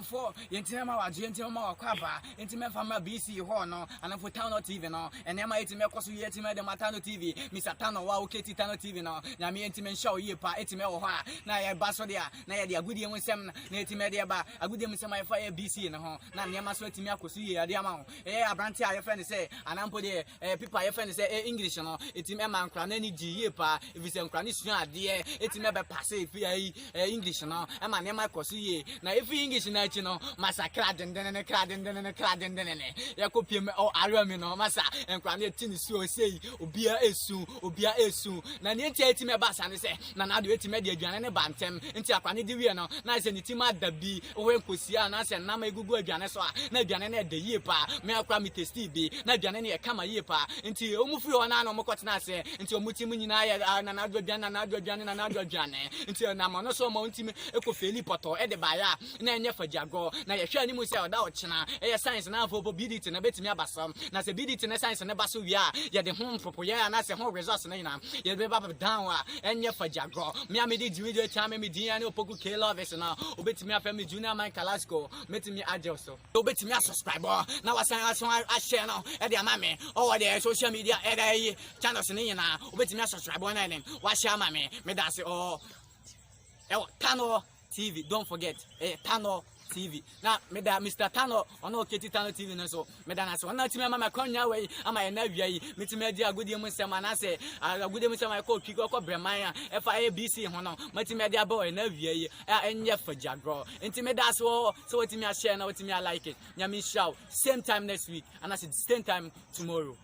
For Yentima, Gentima, Quaba, Intimate Family BC Horno, and for Town TV no, and Emma Intimate Cosu Yetima, the Matano TV, Mr. Tano, Wow, Katie Tano TV no, Nami Intimate Show Yepa, Etimel Ha, Naya Basodia, Naya, the Agudium with some native media, Agudium Semi Fire BC in the home, Nanyama Swetimia Cosu, Diamond, Abrantia, your friend say, and I'm putting people, your friend say English, no, Etimema, Cranany G Yepa, if it's a Cranisha, dear, Etimeba Passe, English, no, and my name I Cosu, now if English you know, Massa Cradden, then a Cradden, then a Cradden, then a Yacopium or Aramino, Massa, and Cranetin so say, Ubia Esu, Nanian me bass and say, Nana do it media and Bantem, into a Quanidiano, nice and Tima the B, when Pusianas and Nama Google Janessa, Nagan de Yepa, Mel Cramite Stevie, Nagan a Kama Yepa, into Omufu and Anno Mocotnase, into Mutimina, and another Jan, another Jan, and another Jan, into a Namanoso Mountain, Eco Felipoto, Edebaya, Nanya for Jago, na ye hwa ni mu se oda ochena e science na afo bidity na betimi abasam na se bidity na science na baso wi a ye de hom popo ye na se hom results na ina ye be ba down a enye for Jago me amedi video time me din ani opoku K Lovers na obetimi afam junior man Kalasco metimi agel so obetimi subscribe na wasan a share no e de amame o de social media e de channels ni ina obetimi subscribe na nem wa share amame me da se Tano TV, don't forget, Tano TV. Now, Mr. Tano, on no Katie Tano TV, and so, Medana, so not to my Maconia way, am I never Mitimedia, good Musamanase, a good Musama called Kiko Bremaya, FIABC, Hono, Multimedia boy, never ye, and yet for Jago. Intimedas, so it's me a share, now it's me I like it. Yami show, same time next week, and I said, same time tomorrow.